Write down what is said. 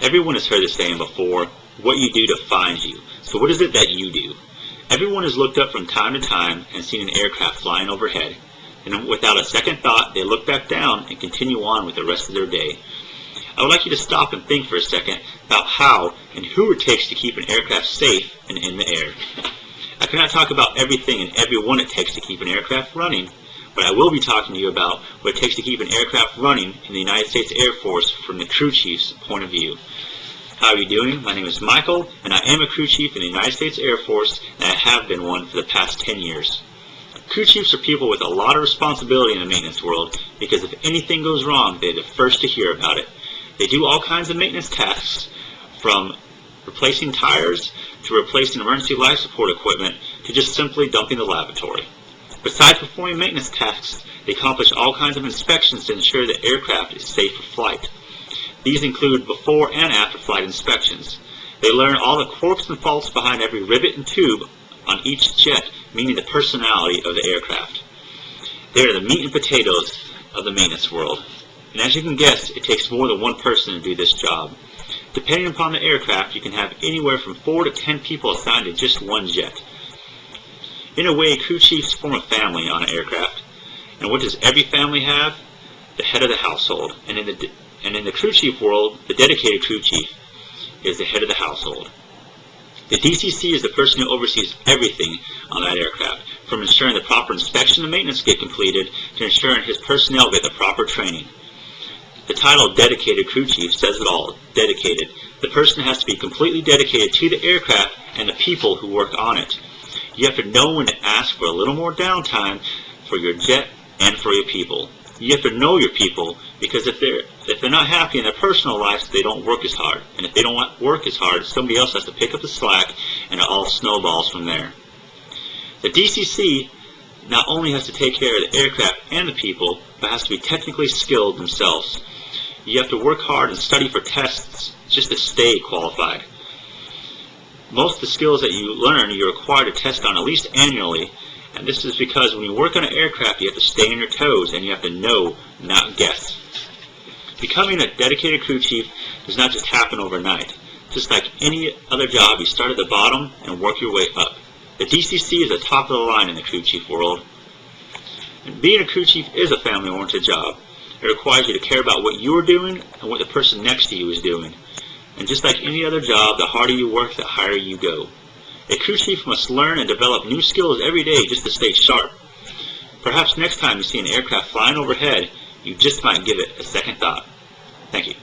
Everyone has heard the saying before, what you do defines you. So what is it that you do? Everyone has looked up from time to time and seen an aircraft flying overhead. And without a second thought, they look back down and continue on with the rest of their day. I would like you to stop and think for a second about how and who it takes to keep an aircraft safe and in the air. I cannot talk about everything and everyone it takes to keep an aircraft running, but I will be talking to you about what it takes to keep an aircraft running in the United States Air Force from the crew chief's point of view. How are you doing? My name is Michael, and I am a crew chief in the United States Air Force, and I have been one for the past 10 years. Crew chiefs are people with a lot of responsibility in the maintenance world, because if anything goes wrong, they're the first to hear about it. They do all kinds of maintenance tasks, from replacing tires to replacing emergency life support equipment to just simply dumping the lavatory. Besides performing maintenance tasks, they accomplish all kinds of inspections to ensure the aircraft is safe for flight. These include before and after flight inspections. They learn all the quirks and faults behind every rivet and tube on each jet, meaning the personality of the aircraft. They are the meat and potatoes of the maintenance world. And as you can guess, it takes more than one person to do this job. Depending upon the aircraft, you can have anywhere from 4 to 10 people assigned to just one jet. In a way, crew chiefs form a family on an aircraft. And what does every family have? The head of the household. And in the crew chief world, the dedicated crew chief is the head of the household. The DCC is the person who oversees everything on that aircraft, from ensuring the proper inspection and maintenance get completed to ensuring his personnel get the proper training. The title Dedicated Crew Chief says it all, dedicated. The person has to be completely dedicated to the aircraft and the people who work on it. You have to know when to ask for a little more downtime for your jet and for your people. You have to know your people, because if they're not happy in their personal lives, they don't work as hard. And if they don't work as hard, somebody else has to pick up the slack, and it all snowballs from there. The DCC not only has to take care of the aircraft and the people, but has to be technically skilled themselves. You have to work hard and study for tests just to stay qualified. Most of the skills that you learn, you're required to test on at least annually. And this is because when you work on an aircraft, you have to stay on your toes and you have to know, not guess. Becoming a dedicated crew chief does not just happen overnight. Just like any other job, you start at the bottom and work your way up. The DCC is the top of the line in the crew chief world. And being a crew chief is a family-oriented job. It requires you to care about what you are doing and what the person next to you is doing. And just like any other job, the harder you work, the higher you go. A crew chief must learn and develop new skills every day just to stay sharp. Perhaps next time you see an aircraft flying overhead, you just might give it a second thought. Thank you.